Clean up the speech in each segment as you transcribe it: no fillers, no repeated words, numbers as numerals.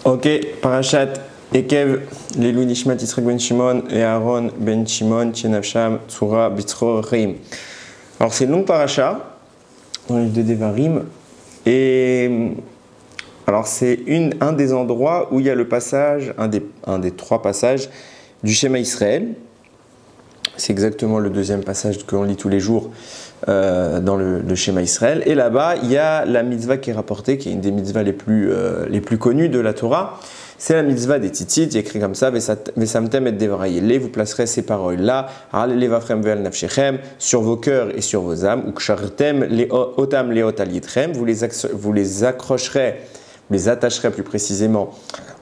Ok, Parashat Ekev, Lelou Nishmat Yitzhak ben Shimon et Aaron ben Shimon, Tienavsham, Tzura, Bitzro, Reim. Alors c'est une longue paracha dans le livre de Devarim et alors c'est un des endroits où il y a le passage, un des trois passages du Shema Israël. C'est exactement le deuxième passage qu'on lit tous les jours dans le Shema Israël. Et là-bas, il y a la mitzvah qui est rapportée, qui est une des mitzvahs les plus connues de la Torah. C'est la mitzvah des tzitzit, il est écrit comme ça, Vesamtem et devrayele, vous placerez ces paroles-là, levafrem ve'al nafshechem, sur vos cœurs et sur vos âmes, ou kshartem otam leot al yidchem, vous les accrocherez, vous les attacherez plus précisément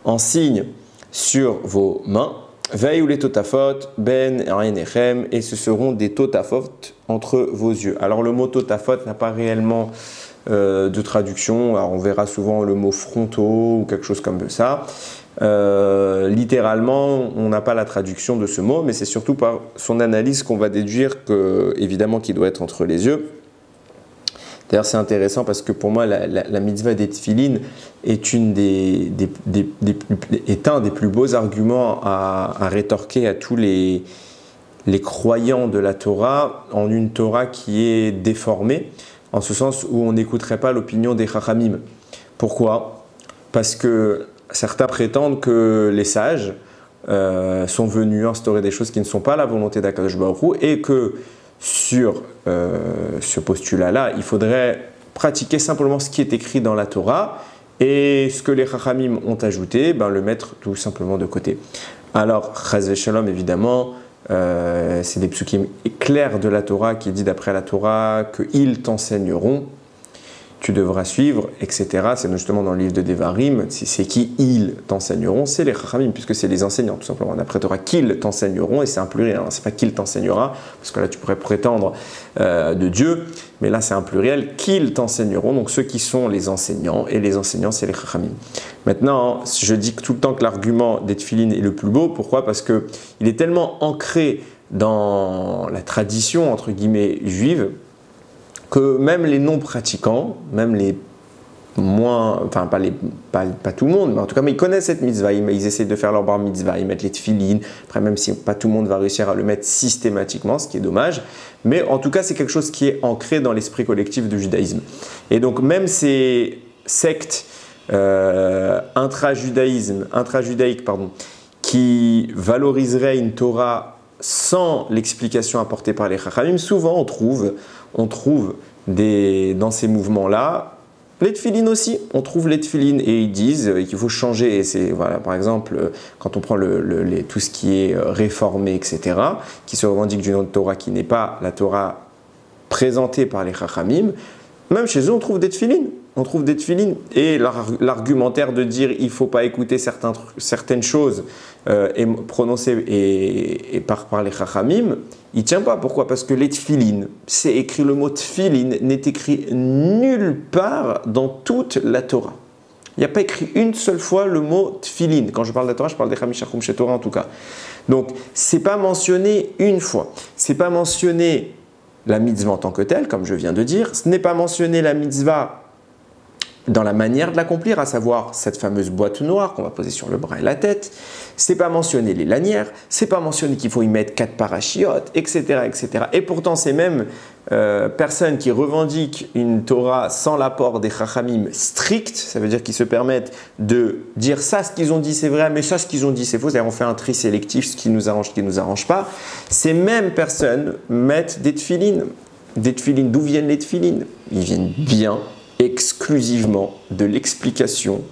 en signe sur vos mains. Veille ou les totafot, ben ainechem, et ce seront des totafot entre vos yeux. Alors le mot totafot n'a pas réellement de traduction. Alors on verra souvent le mot frontaux ou quelque chose comme ça. Littéralement, on n'a pas la traduction de ce mot, mais c'est surtout par son analyse qu'on va déduire que, évidemment, qu'il doit être entre les yeux. D'ailleurs, c'est intéressant parce que pour moi, la mitzvah des tefilin est un des plus beaux arguments à rétorquer à tous les croyants de la Torah, en une Torah qui est déformée, en ce sens où on n'écouterait pas l'opinion des Chachamim. Pourquoi? Parce que certains prétendent que les sages sont venus instaurer des choses qui ne sont pas la volonté d'Akadosh Baruch Hu et que sur ce postulat-là, il faudrait pratiquer simplement ce qui est écrit dans la Torah et ce que les Chachamim ont ajouté, le mettre tout simplement de côté. Alors, Chaz v'Shalom, évidemment, c'est des psukim clairs de la Torah qui dit d'après la Torah qu'ils t'enseigneront, tu devras suivre, etc. C'est justement dans le livre de Devarim, c'est qui ils t'enseigneront, c'est les Chachamim, puisque c'est les enseignants, tout simplement. D'après Torah, qu'ils t'enseigneront, et c'est un pluriel, hein, c'est pas qu'il t'enseignera, parce que là tu pourrais prétendre de Dieu, mais là c'est un pluriel, qu'ils t'enseigneront, donc ceux qui sont les enseignants, et les enseignants c'est les Chachamim. Maintenant, je dis tout le temps que l'argument des tefilin est le plus beau, pourquoi? Parce qu'il est tellement ancré dans la tradition, entre guillemets, juive, que même les non-pratiquants, même les moins, enfin pas tout le monde, mais en tout cas, mais ils connaissent cette mitzvah, ils essaient de faire leur bar mitzvah, ils mettent les tefilin, après même si pas tout le monde va réussir à le mettre systématiquement, ce qui est dommage, mais en tout cas c'est quelque chose qui est ancré dans l'esprit collectif du judaïsme. Et donc même ces sectes intra-judaïques, qui valoriseraient une Torah sans l'explication apportée par les Chachamim, souvent on trouve dans ces mouvements-là les tefilin aussi. On trouve les tefilin et ils disent qu'il faut changer. Et c'est, voilà, par exemple, quand on prend tout ce qui est réformé, etc., qui se revendique d'une autre Torah qui n'est pas la Torah présentée par les Chachamim, même chez eux, on trouve des tefilin. On trouve des tefilin. Et l'argumentaire de dire il ne faut pas écouter certaines choses prononcées par les Chachamim, il ne tient pas. Pourquoi? Parce que les tefilin, c'est écrit, le mot tefilin n'est écrit nulle part dans toute la Torah. Il n'y a pas écrit une seule fois le mot tefilin. Quand je parle de la Torah, je parle des Chamisha Chumshe Torah en tout cas. Donc, ce n'est pas mentionné une fois. Ce n'est pas mentionné la mitzvah en tant que telle, comme je viens de dire. Ce n'est pas mentionné la mitzvah dans la manière de l'accomplir, à savoir cette fameuse boîte noire qu'on va poser sur le bras et la tête. C'est pas mentionné les lanières, c'est pas mentionné qu'il faut y mettre 4 parachiotes, etc., etc. Et pourtant, ces mêmes personnes qui revendiquent une Torah sans l'apport des Chachamim stricts, ça veut dire qu'ils se permettent de dire ça, ce qu'ils ont dit c'est vrai, mais ça, ce qu'ils ont dit c'est faux, c'est-à-dire on fait un tri sélectif, ce qui nous arrange, ce qui ne nous arrange pas. Ces mêmes personnes mettent des tefilin. Des tefilin, d'où viennent les tefilin? Ils viennent bien exclusivement de l'explication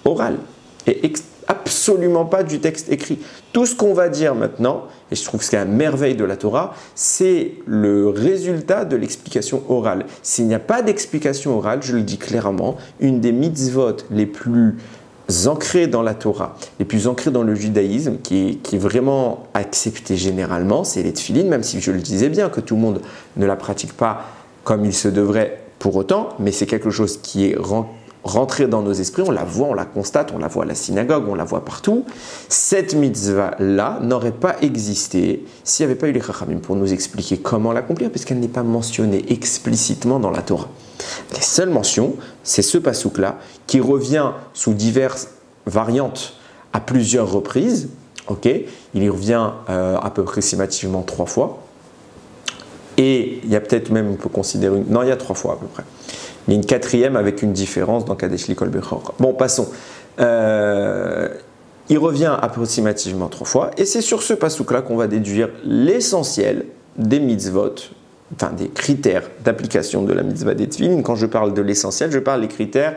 orale et absolument pas du texte écrit. Tout ce qu'on va dire maintenant, et je trouve que c'est la merveille de la Torah, c'est le résultat de l'explication orale. S'il n'y a pas d'explication orale, je le dis clairement, une des mitzvot les plus ancrées dans la Torah, les plus ancrées dans le judaïsme, qui est vraiment acceptée généralement, c'est les tefilin, même si je le disais bien que tout le monde ne la pratique pas comme il se devrait pour autant, mais c'est quelque chose qui est rentré dans nos esprits, on la voit, on la constate, on la voit à la synagogue, on la voit partout. Cette mitzvah-là n'aurait pas existé s'il n'y avait pas eu les Chachamim pour nous expliquer comment l'accomplir, puisqu'elle n'est pas mentionnée explicitement dans la Torah. Les seules mentions, c'est ce pasouk-là, qui revient sous diverses variante à plusieurs reprises. Okay, il y revient à peu près schématiquement 3 fois. Et il y a peut-être même, on peut considérer non, il y a 3 fois à peu près. Il y a une 4e avec une différence dans Kadesh Li Kol Bechor. Bon, passons. Il revient approximativement 3 fois. Et c'est sur ce pasouk-là qu'on va déduire l'essentiel des mitzvot, enfin des critères d'application de la mitzvah des tefillin. Quand je parle de l'essentiel, je parle des critères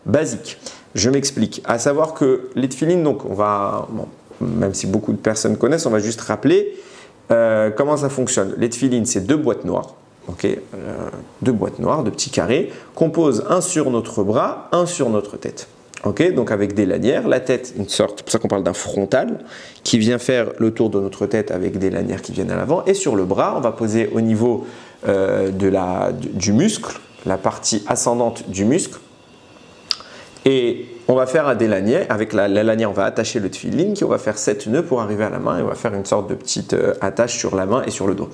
basiques. Je m'explique. À savoir que les tefillin, donc on va, bon, même si beaucoup de personnes connaissent, on va juste rappeler comment ça fonctionne. Les tefillin, c'est 2 boîtes noires. Okay, 2 boîtes noires, 2 petits carrés, qu'on pose un sur notre bras, un sur notre tête. Okay, donc avec des lanières, la tête, une sorte, c'est pour ça qu'on parle d'un frontal, qui vient faire le tour de notre tête avec des lanières qui viennent à l'avant. Et sur le bras, on va poser au niveau du muscle, la partie ascendante du muscle. Et on va faire des lanières, avec la lanière, on va attacher le tefillin, qui on va faire 7 nœuds pour arriver à la main, et on va faire une sorte de petite attache sur la main et sur le dos.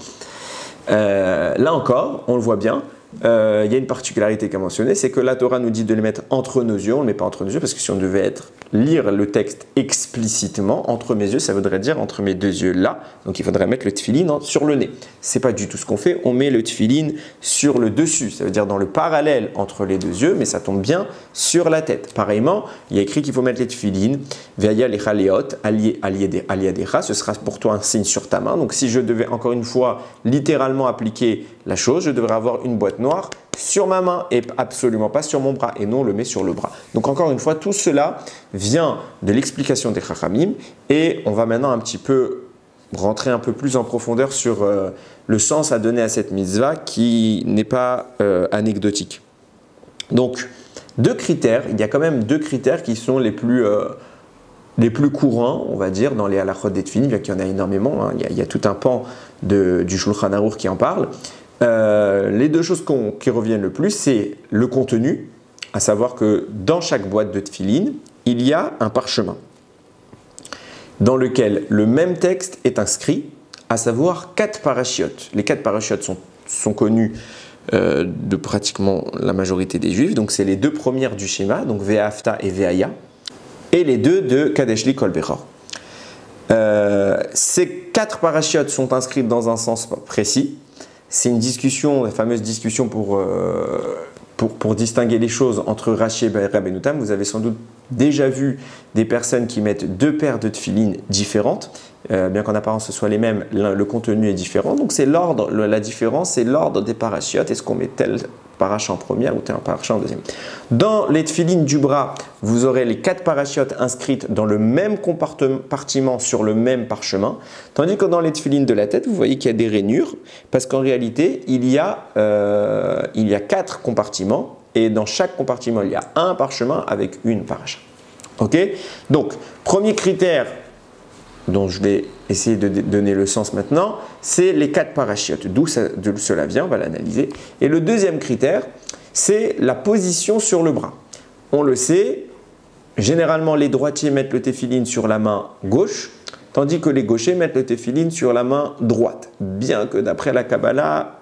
Là encore, on le voit bien, il y a une particularité qu'a mentionnée, c'est que la Torah nous dit de les mettre entre nos yeux. On ne les met pas entre nos yeux parce que si on devait lire le texte explicitement, entre mes yeux, ça voudrait dire entre mes 2 yeux là. Donc il faudrait mettre le tefillin sur le nez. Ce n'est pas du tout ce qu'on fait, on met le tefillin sur le dessus, ça veut dire dans le parallèle entre les 2 yeux, mais ça tombe bien sur la tête. Pareillement, il y a écrit qu'il faut mettre les tefillin, veya lecha leot, aliadecha, ce sera pour toi un signe sur ta main. Donc si je devais encore une fois littéralement appliquer la chose, je devrais avoir une boîte noire sur ma main et absolument pas sur mon bras, et non on le met sur le bras. Donc encore une fois, tout cela vient de l'explication des Chachamim, et on va maintenant un petit peu rentrer un peu plus en profondeur sur le sens à donner à cette mitzvah qui n'est pas anecdotique. Donc 2 critères, il y a quand même 2 critères qui sont les plus courants, on va dire, dans les halachot des tefillin, bien qu'il y en a énormément, hein. Il y a tout un pan du Shulchan Aruch qui en parle. Les 2 choses qui reviennent le plus, c'est le contenu, à savoir que dans chaque boîte de tefillin, il y a un parchemin dans lequel le même texte est inscrit, à savoir 4 parachiotes. Les 4 parachiotes sont connus de pratiquement la majorité des juifs, donc c'est les 2 premières du schéma, donc Ve'afta et Ve'aya, et les 2 de Kadesh Li Kol Bechor. Ces 4 parachiotes sont inscrits dans un sens précis. C'est une discussion, la fameuse discussion pour distinguer les choses entre Rashi et Rabbeinu Tam. Vous avez sans doute déjà vu des personnes qui mettent 2 paires de tefillin différentes, bien qu'en apparence ce soit les mêmes, le contenu est différent. Donc c'est l'ordre, la différence, c'est l'ordre des parachiotes. Est-ce qu'on met tel paracha en première ou tel paracha en deuxième? Dans les tefillin du bras, vous aurez les 4 parachiotes inscrites dans le même compartiment sur le même parchemin, tandis que dans les tefillin de la tête, vous voyez qu'il y a des rainures, parce qu'en réalité, il y a 4 compartiments, et dans chaque compartiment, il y a un parchemin avec une paracha. Ok? Donc, premier critère dont je vais essayer de donner le sens maintenant, c'est les 4 parachiotes. D'où cela vient, on va l'analyser. Et le deuxième critère, c'est la position sur le bras. On le sait, généralement les droitiers mettent le tefillin sur la main gauche, tandis que les gauchers mettent le tefillin sur la main droite. Bien que d'après la Kabbalah,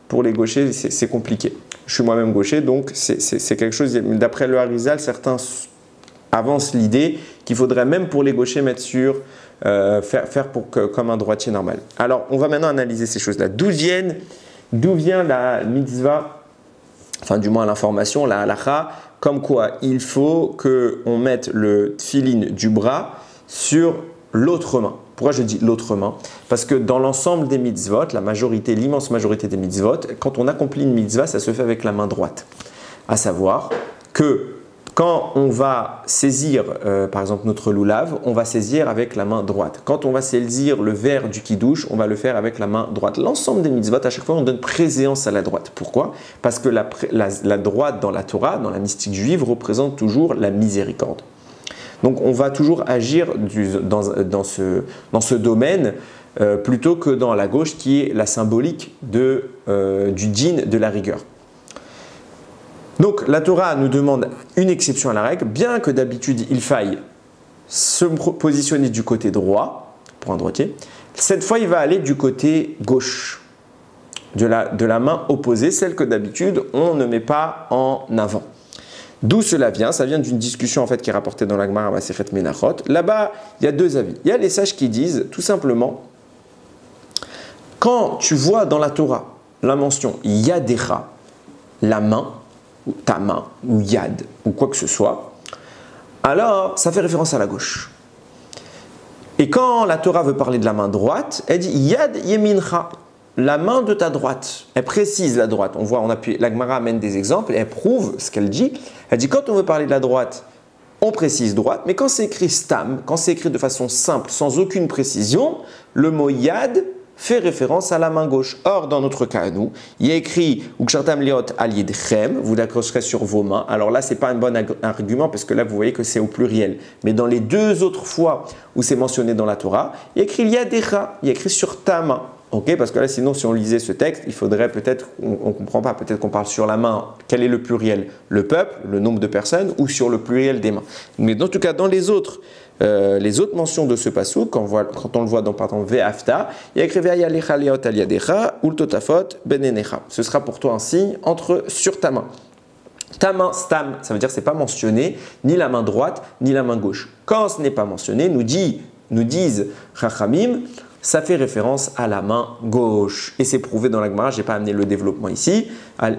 pour les gauchers, c'est compliqué. Je suis moi-même gaucher, donc c'est quelque chose, d'après le Harizal, certains avancent l'idée qu'il faudrait même pour les gauchers mettre sur faire comme un droitier normal. Alors, on va maintenant analyser ces choses-là. D'où vient la mitzvah, enfin du moins l'information, la halakha, comme quoi il faut qu'on mette le tefillin du bras sur l'autre main. Pourquoi je dis l'autre main? Parce que dans l'ensemble des mitzvot, l'immense majorité des mitzvot, quand on accomplit une mitzvah, ça se fait avec la main droite. À savoir que quand on va saisir, par exemple, notre loulav, on va saisir avec la main droite. Quand on va saisir le verre du kidouche, on va le faire avec la main droite. L'ensemble des mitzvot, à chaque fois, on donne préséance à la droite. Pourquoi? Parce que la droite dans la Torah, dans la mystique juive, représente toujours la miséricorde. Donc, on va toujours agir dans ce domaine plutôt que dans la gauche qui est la symbolique du din, de la rigueur. Donc la Torah nous demande une exception à la règle, bien que d'habitude il faille se positionner du côté droit, pour un droitier. Cette fois il va aller du côté gauche, de la main opposée, celle que d'habitude on ne met pas en avant. D'où cela vient? Ça vient d'une discussion en fait qui est rapportée dans la Gemara Masechet Menachot. Là-bas, il y a deux avis. Il y a les sages qui disent tout simplement, quand tu vois dans la Torah la mention Yadecha, la main, ou ta main, ou Yad, ou quoi que ce soit, alors ça fait référence à la gauche. Et quand la Torah veut parler de la main droite, elle dit Yad Yemincha, la main de ta droite. Elle précise la droite. On voit, la Gemara amène des exemples et elle prouve ce qu'elle dit. Elle dit quand on veut parler de la droite, on précise droite, mais quand c'est écrit stam, quand c'est écrit de façon simple, sans aucune précision, le mot Yad fait référence à la main gauche. Or, dans notre cas à nous, il y a écrit Ukshartam liot al yedchem, vous l'accrocherez sur vos mains. Alors là, ce n'est pas un bon argument parce que là, vous voyez que c'est au pluriel. Mais dans les deux autres fois où c'est mentionné dans la Torah, il y a écrit Yadecha, il y a écrit sur ta main. Ok, parce que là, sinon, si on lisait ce texte, il faudrait peut-être, on ne comprend pas, peut-être qu'on parle sur la main, quel est le pluriel? Le peuple, le nombre de personnes, ou sur le pluriel des mains. Mais en tout cas, dans les autres mentions de ce passouk, quand on le voit dans, par exemple, Ve'afta, il y a écrit Ve'ayalecha liot al yadecha, ul totafot benenecha. Ce sera pour toi un signe entre sur ta main. Ta main, stam, ça veut dire que ce n'est pas mentionné, ni la main droite, ni la main gauche. Quand ce n'est pas mentionné, nous disent Chachamim, ça fait référence à la main gauche. Et c'est prouvé dans la Gemara, je n'ai pas amené le développement ici.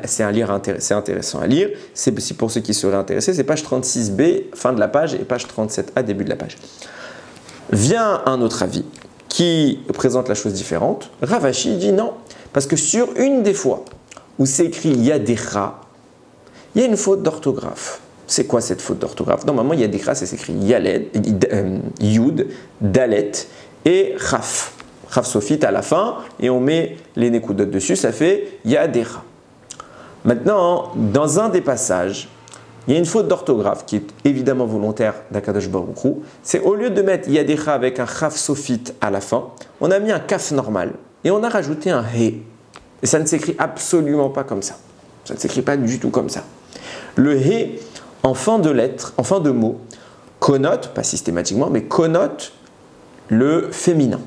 C'est intéressant à lire. C'est pour ceux qui seraient intéressés, c'est page 36b, fin de la page, et page 37a, début de la page. Vient un autre avis qui présente la chose différente. Rav Ashi dit non, parce que sur une des fois où c'est écrit Yadecha, il y a une faute d'orthographe. C'est quoi cette faute d'orthographe? Normalement, Yadecha, c'est écrit Yud, Dalet, et Chaf. Chaf Sophite à la fin, et on met les Nekudot dessus, ça fait Yadecha. Maintenant, dans un des passages, il y a une faute d'orthographe qui est évidemment volontaire d'Akadosh Baruch Hu. C'est au lieu de mettre Yadecha avec un Chaf Sophite à la fin, on a mis un Kaf normal, et on a rajouté un He. Et ça ne s'écrit absolument pas comme ça. Ça ne s'écrit pas du tout comme ça. Le He, en fin de lettre, en fin de mot, connote, pas systématiquement, mais connote le féminin.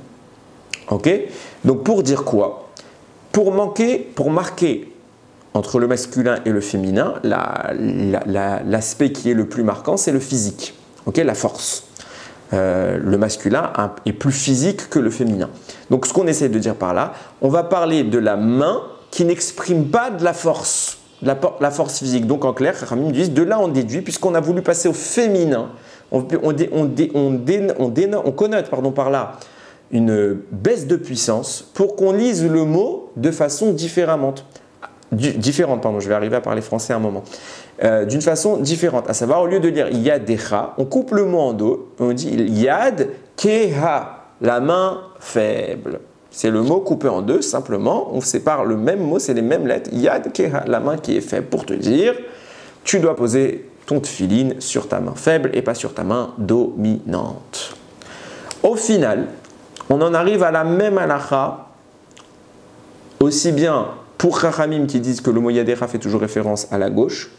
Ok? Donc pour dire quoi? Pour marquer entre le masculin et le féminin, l'aspect qui est le plus marquant, c'est le physique. Ok? La force. Le masculin est plus physique que le féminin. Donc ce qu'on essaie de dire par là, on va parler de la main qui n'exprime pas de la force. La force physique. Donc en clair, Chachamim disent, de là on déduit, puisqu'on a voulu passer au féminin, on connote par là une baisse de puissance pour qu'on lise le mot de façon différente. Je vais arriver à parler français un moment. D'une façon différente, à savoir au lieu de lire Yadecha, on coupe le mot en deux, on dit Yad Keha, la main faible. C'est le mot coupé en deux, simplement, on sépare le même mot, c'est les mêmes lettres, Yad Keha, la main qui est faible, pour te dire, tu dois poser ton tefilin sur ta main faible et pas sur ta main dominante. Au final, on en arrive à la même halakha, aussi bien pour Chachamim qui disent que le mot Yadecha fait toujours référence à la gauche,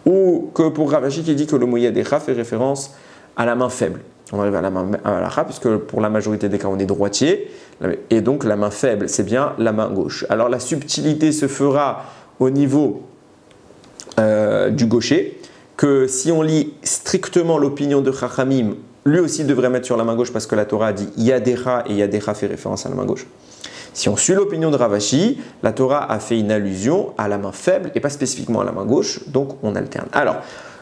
ou que pour Rav Ashi qui dit que le mot Yadecha fait référence à la main faible. On arrive à la main halakha, puisque pour la majorité des cas on est droitier, et donc la main faible c'est bien la main gauche. Alors la subtilité se fera au niveau du gaucher, que si on lit strictement l'opinion de Chachamim, lui aussi devrait mettre sur la main gauche parce que la Torah dit Yadecha et Yadecha fait référence à la main gauche. Si on suit l'opinion de Rav Ashi, la Torah a fait une allusion à la main faible et pas spécifiquement à la main gauche, donc on alterne. Alors,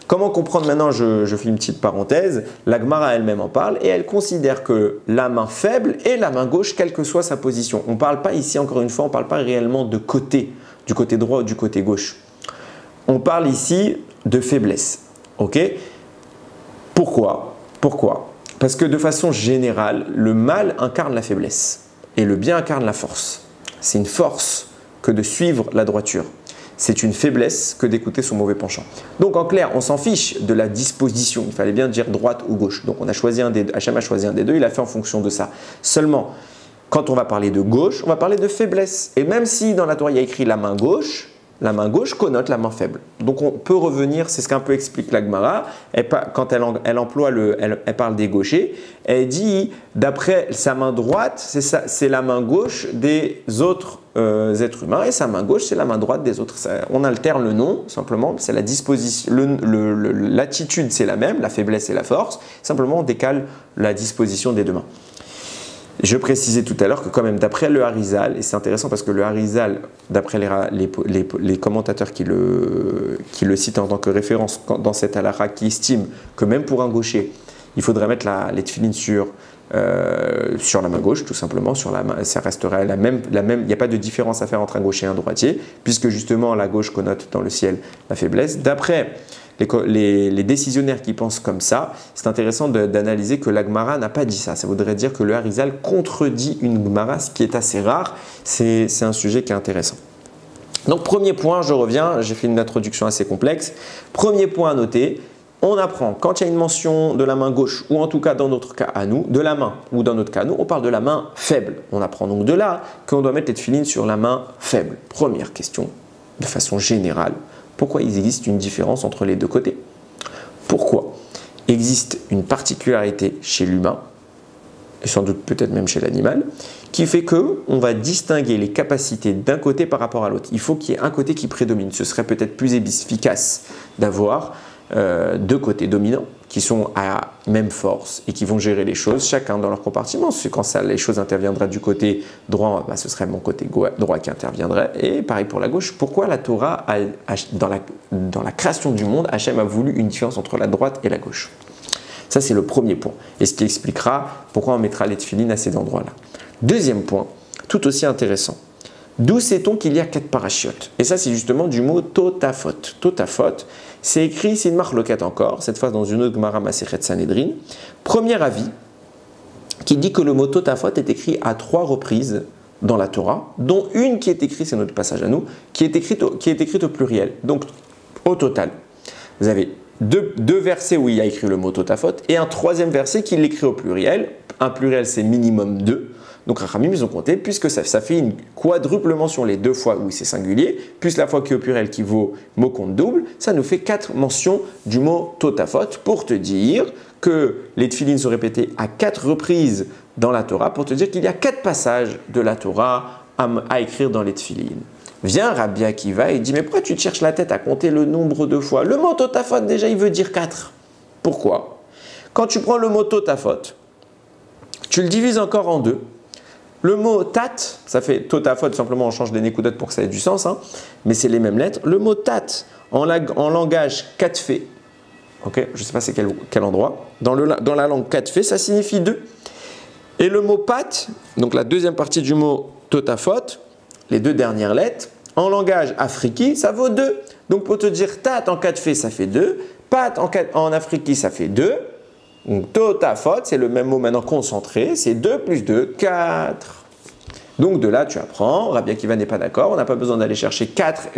comment comprendre maintenant, je fais une petite parenthèse, la Gemara elle-même en parle et elle considère que la main faible est la main gauche, quelle que soit sa position. On ne parle pas ici, encore une fois, on ne parle pas réellement de côté, du côté droit ou du côté gauche. On parle ici de faiblesse. Ok? Pourquoi? Parce que de façon générale, le mal incarne la faiblesse et le bien incarne la force. C'est une force que de suivre la droiture. C'est une faiblesse que d'écouter son mauvais penchant. Donc en clair, on s'en fiche de la disposition. Il fallait bien dire droite ou gauche. Donc on a choisi Hachem a choisi un des deux, il a fait en fonction de ça. Seulement, quand on va parler de gauche, on va parler de faiblesse. Et même si dans la Torah il y a écrit la main gauche connote la main faible. Donc on peut revenir, c'est ce qu'un peu explique la Gemara, quand elle parle des gauchers, elle dit, d'après sa main droite, c'est la main gauche des autres êtres humains, et sa main gauche, c'est la main droite des autres. On alterne le nom, simplement, c'est la disposition, l'attitude, c'est la même, la faiblesse et la force, simplement on décale la disposition des deux mains. Je précisais tout à l'heure que quand même, d'après le Harizal, et c'est intéressant parce que le Harizal, d'après les commentateurs qui le citent en tant que référence dans cette halakha, qui estiment que même pour un gaucher, il faudrait mettre les tefilines sur la main gauche, tout simplement, sur la main, ça resterait la même, il n'y a pas de différence à faire entre un gaucher et un droitier, puisque justement la gauche connote dans le ciel la faiblesse. D'après les décisionnaires qui pensent comme ça, c'est intéressant d'analyser que la Gemara n'a pas dit ça. Ça voudrait dire que le Harizal contredit une Gemara, ce qui est assez rare. C'est un sujet qui est intéressant. Donc premier point, je reviens, j'ai fait une introduction assez complexe. Premier point à noter, on apprend quand il y a une mention de la main gauche, ou en tout cas dans notre cas à nous, de la main, ou dans notre cas à nous, on parle de la main faible. On apprend donc de là qu'on doit mettre les tefilines sur la main faible. Première question, de façon générale. Pourquoi il existe une différence entre les deux côtés? Pourquoi existe une particularité chez l'humain, et sans doute peut-être même chez l'animal, qui fait qu'on va distinguer les capacités d'un côté par rapport à l'autre. Il faut qu'il y ait un côté qui prédomine. Ce serait peut-être plus efficace d'avoir deux côtés dominants qui sont à même force et qui vont gérer les choses, chacun dans leur compartiment. Quand les choses interviendraient du côté droit, ce serait mon côté droit qui interviendrait. Et pareil pour la gauche. Pourquoi la Torah, dans la création du monde, Hachem a voulu une différence entre la droite et la gauche? Ça, c'est le premier point. Et ce qui expliquera pourquoi on mettra les tefilines à ces endroits-là. Deuxième point, tout aussi intéressant. D'où sait-on qu'il y a 4 parachiotes? Et ça, c'est justement du mot totafot. Totafot, c'est écrit, c'est une marloquette encore, cette fois dans une autre Gemara Masechet Sanhedrin. Premier avis, qui dit que le mot totafot est écrit à 3 reprises dans la Torah, dont une qui est écrite, c'est notre passage à nous, qui est écrite au pluriel. Donc, au total, vous avez deux versets où il y a écrit le mot totafot et un troisième verset qui l'écrit au pluriel. Un pluriel, c'est minimum 2. Donc, Rachamim, ils ont compté, puisque ça fait une quadruple mention les 2 fois où c'est singulier, plus la fois qui est au pluriel qui vaut mot compte double, ça nous fait 4 mentions du mot totafot pour te dire que les tefilines sont répétés à 4 reprises dans la Torah, pour te dire qu'il y a 4 passages de la Torah à écrire dans les tefilines. Vient Rabbi Akiva et dit, mais pourquoi tu te cherches la tête à compter le nombre de fois? Le mot totafot, déjà, il veut dire 4. Pourquoi? Quand tu prends le mot totafot, tu le divises encore en 2. Le mot tat, ça fait totafot, simplement on change des nékudotes pour que ça ait du sens, mais c'est les mêmes lettres. Le mot tat, en langage katfé, okay, je ne sais pas c'est quel endroit, dans la langue katfé, ça signifie 2. Et le mot pat, donc la deuxième partie du mot totafot, les 2 dernières lettres, en langage afriki, ça vaut 2. Donc pour te dire tat en katfé, ça fait 2, pat en afriki, ça fait 2. Donc, totafot, c'est le même mot maintenant concentré, c'est 2 plus 2, 4. Donc, de là, tu apprends, Rabbi Akiva n'est pas d'accord, on n'a pas besoin d'aller chercher 4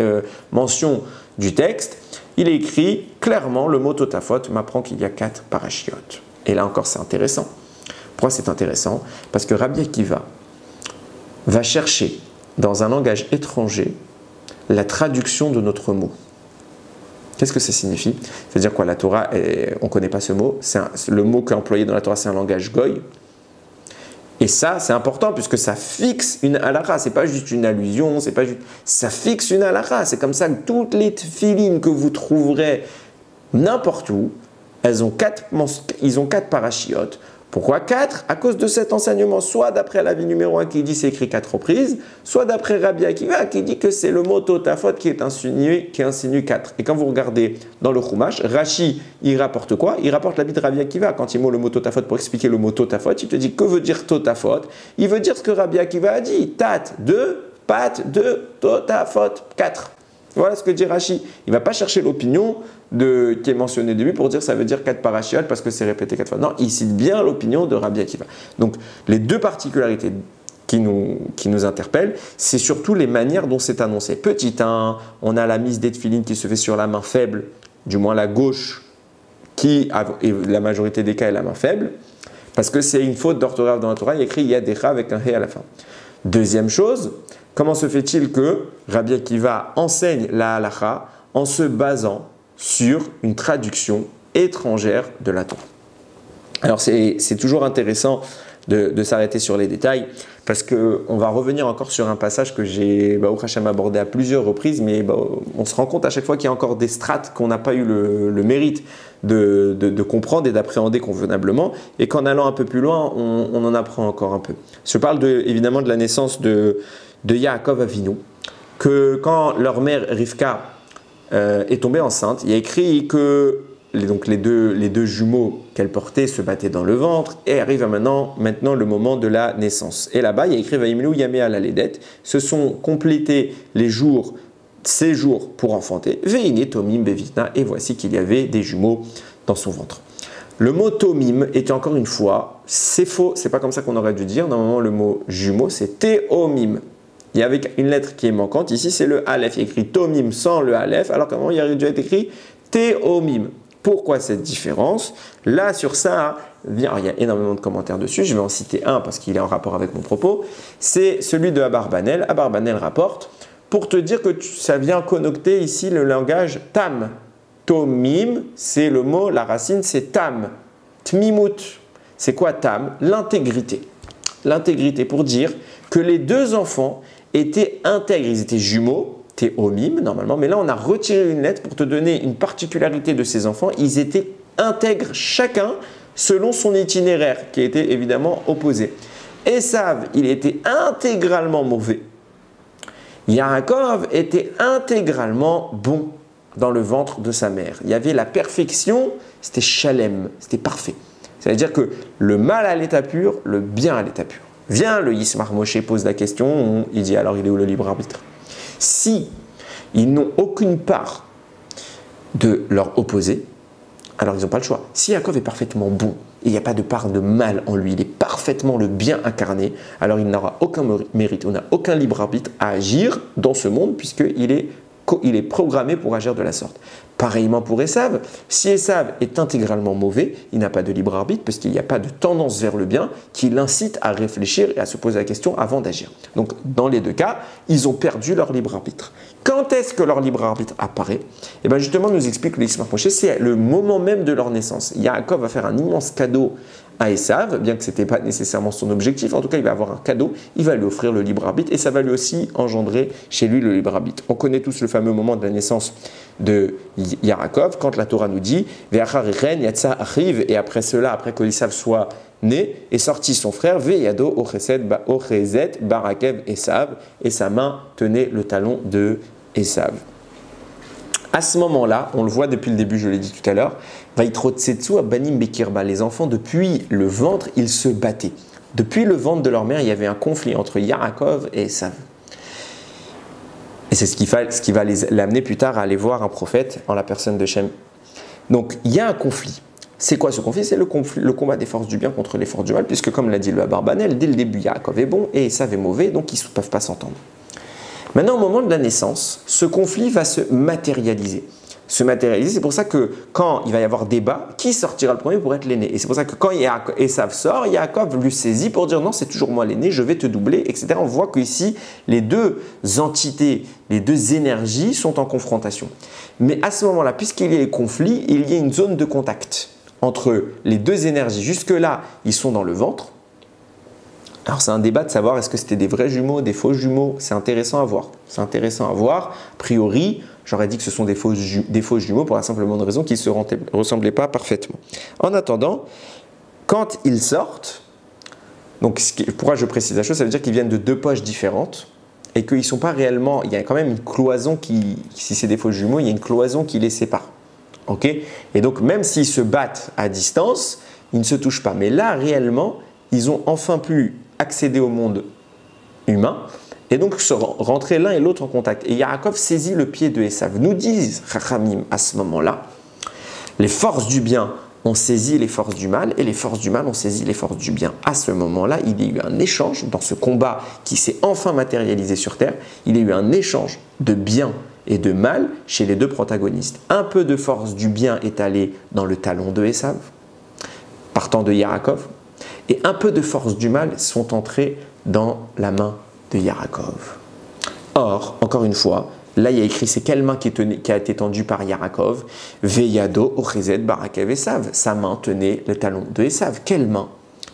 mentions du texte. Il est écrit clairement, le mot totafot m'apprend qu'il y a 4 parachiotes. Et là encore, c'est intéressant. Pourquoi c'est intéressant? Parce que Rabbi Akiva va chercher, dans un langage étranger, la traduction de notre mot. Qu'est-ce que ça signifie? C'est-à-dire quoi? La Torah, on ne connaît pas ce mot. Le mot qui est employé dans la Torah, c'est un langage goy. Et ça, c'est important puisque ça fixe une halakha. Ce n'est pas juste une allusion, ça fixe une halakha. C'est comme ça que toutes les tefilines que vous trouverez n'importe où, ils ont 4 parachiotes. Pourquoi 4? À cause de cet enseignement, soit d'après l'avis numéro 1 qui dit c'est écrit 4 reprises, soit d'après Rabbi Akiva qui dit que c'est le mot totafot qui insinue 4. Et quand vous regardez dans le Chumash, Rashi, il rapporte quoi? Il rapporte l'avis de Rabbi Akiva. Quand il met le mot totafot pour expliquer le mot totafot, il te dit que veut dire totafot? Il veut dire ce que Rabbi Akiva a dit. Tat 2, pat 2, totafot 4. Voilà ce que dit Rashi. Il ne va pas chercher l'opinion qui est mentionnée au début pour dire que ça veut dire 4 parachiotes parce que c'est répété 4 fois. Non, il cite bien l'opinion de Rabbi Akiva. Donc, les 2 particularités qui nous interpellent, c'est surtout les manières dont c'est annoncé. Petit 1, on a la mise des tefilines qui se fait sur la main faible, du moins la gauche, et la majorité des cas est la main faible, parce que c'est une faute d'orthographe dans la Torah, il y a écrit Yadecha avec un He à la fin. Deuxième chose, comment se fait-il que Rabbi Akiva enseigne la halakha en se basant sur une traduction étrangère de la Torah? Alors c'est toujours intéressant de s'arrêter sur les détails, parce qu'on va revenir encore sur un passage que j'ai abordé à plusieurs reprises, mais on se rend compte à chaque fois qu'il y a encore des strates qu'on n'a pas eu le mérite de comprendre et d'appréhender convenablement, et qu'en allant un peu plus loin, on en apprend encore un peu. Je parle évidemment de la naissance de Yaakov Avinu, que quand leur mère Rivka est tombée enceinte, il y a écrit que les deux jumeaux qu'elle portait se battaient dans le ventre, et arrive maintenant le moment de la naissance. Et là-bas, il y a écrit Vaimelu Yamea la Ledet, se sont complétés ces jours pour enfanter, Veine Tomim Bevitna, et voici qu'il y avait des jumeaux dans son ventre. Le mot Tomim était encore une fois, c'est faux, c'est pas comme ça qu'on aurait dû dire. Normalement, le mot jumeau, c'est Théomim. Il y avait une lettre qui est manquante. Ici, c'est le Aleph. Il y a écrit Tomim sans le Aleph, alors qu'avant, il y aurait dû être écrit Théomim. Pourquoi cette différence? Là, sur ça, il y a énormément de commentaires dessus. Je vais en citer un parce qu'il est en rapport avec mon propos. C'est celui de Abarbanel. Abarbanel rapporte pour te dire que ça vient connoter ici le langage Tam. Tomim, c'est le mot, la racine, c'est Tam. Tmimut, c'est quoi Tam? L'intégrité. L'intégrité pour dire que les deux enfants étaient intègres. Ils étaient jumeaux. Théomim normalement, mais là on a retiré une lettre pour te donner une particularité de ces enfants. Ils étaient intègres chacun selon son itinéraire qui était évidemment opposé. Esav, il était intégralement mauvais. Yaakov était intégralement bon dans le ventre de sa mère. Il y avait la perfection, c'était shalem, c'était parfait. C'est-à-dire que le mal à l'état pur, le bien à l'état pur. Vient le Yismar Moshe pose la question, il dit alors il est où le libre arbitre? Si ils n'ont aucune part de leur opposé, alors ils n'ont pas le choix. Si Yaakov est parfaitement bon, et il n'y a pas de part de mal en lui, il est parfaitement le bien incarné, alors il n'aura aucun mérite, on n'a aucun libre arbitre à agir dans ce monde, puisqu'il est programmé pour agir de la sorte. Pareillement pour Esav, si Esav est intégralement mauvais, il n'a pas de libre arbitre parce qu'il n'y a pas de tendance vers le bien qui l'incite à réfléchir et à se poser la question avant d'agir. Donc dans les deux cas, ils ont perdu leur libre arbitre. Quand est-ce que leur libre arbitre apparaît? Et bien justement, nous explique le Yismar Moshe, c'est le moment même de leur naissance. Yaakov va faire un immense cadeau à Esav, bien que ce n'était pas nécessairement son objectif, en tout cas il va avoir un cadeau, il va lui offrir le libre arbitre et ça va lui aussi engendrer chez lui le libre arbitre. On connaît tous le fameux moment de la naissance de Yaakov, quand la Torah nous dit « Ve'acharichen yatsa achiv » et après cela, après que Esav soit né, est sorti son frère « Ve'yado ochezet barakev Esav » et sa main tenait le talon de Esav. À ce moment-là, on le voit depuis le début, je l'ai dit tout à l'heure, Vaitrotsetsu abanim bekirba, les enfants depuis le ventre, ils se battaient. Depuis le ventre de leur mère, il y avait un conflit entre Yaakov et Esav. Et c'est ce qui va l'amener plus tard à aller voir un prophète en la personne de Shem. Donc il y a un conflit. C'est quoi ce conflit? C'est le combat des forces du bien contre les forces du mal, puisque comme l'a dit le Abarbanel, dès le début, Yaakov est bon et Esav est mauvais, donc ils ne peuvent pas s'entendre. Maintenant, au moment de la naissance, ce conflit va se matérialiser. C'est pour ça que quand il va y avoir débat, qui sortira le premier pour être l'aîné? Et c'est pour ça que quand Esav sort, Yaakov lui saisit pour dire non, c'est toujours moi l'aîné, je vais te doubler, etc. On voit qu'ici, les deux entités, les deux énergies sont en confrontation. Mais à ce moment-là, puisqu'il y a conflit, il y a une zone de contact entre les deux énergies. Jusque-là, ils sont dans le ventre. Alors c'est un débat de savoir est-ce que c'était des vrais jumeaux, des faux jumeaux. C'est intéressant à voir. C'est intéressant à voir. A priori, j'aurais dit que ce sont des faux jumeaux pour la simple bonne raison qu'ils ne se ressemblaient pas parfaitement. En attendant, quand ils sortent, donc pourquoi je précise la chose, ça veut dire qu'ils viennent de deux poches différentes et qu'ils ne sont pas réellement. Il y a quand même une cloison si c'est des faux jumeaux, il y a une cloison qui les sépare. Okay? Et donc même s'ils se battent à distance, ils ne se touchent pas. Mais là, réellement, ils ont enfin pu accéder au monde humain et donc se rentrer l'un et l'autre en contact. Et Yaakov saisit le pied de Esav. Nous disent Chachamim à ce moment-là, les forces du bien ont saisi les forces du mal et les forces du mal ont saisi les forces du bien. À ce moment-là, il y a eu un échange dans ce combat qui s'est enfin matérialisé sur Terre. Il y a eu un échange de bien et de mal chez les deux protagonistes. Un peu de force du bien est allé dans le talon de Esav, partant de Yaakov. Et un peu de force du mal sont entrés dans la main de Yaakov. Or, encore une fois, là il y a écrit c'est quelle main qui a été tendue par Yaakov? Veyado ochezet barakev Esav. Sa main tenait le talon de Esav. Quelle main?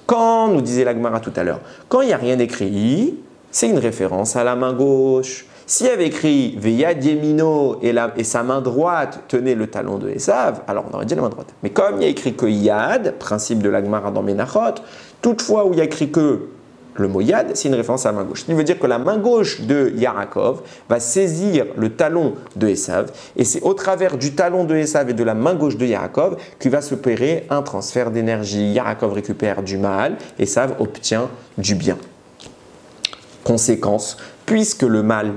Quand, nous disait la Gemara tout à l'heure, quand il n'y a rien écrit, c'est une référence à la main gauche. S'il y avait écrit Veyad Yemino et sa main droite tenait le talon de Esav, alors on aurait dit la main droite. Mais comme il y a écrit que Yad, principe de la Gemara dans Menachot, toutefois où il y a écrit que le mot Yad, c'est une référence à la main gauche. Ce qui veut dire que la main gauche de Yaakov va saisir le talon de Esav, et c'est au travers du talon de Esav et de la main gauche de Yaakov qu'il va s'opérer un transfert d'énergie. Yaakov récupère du mal, Esav obtient du bien. Conséquence, puisque le mal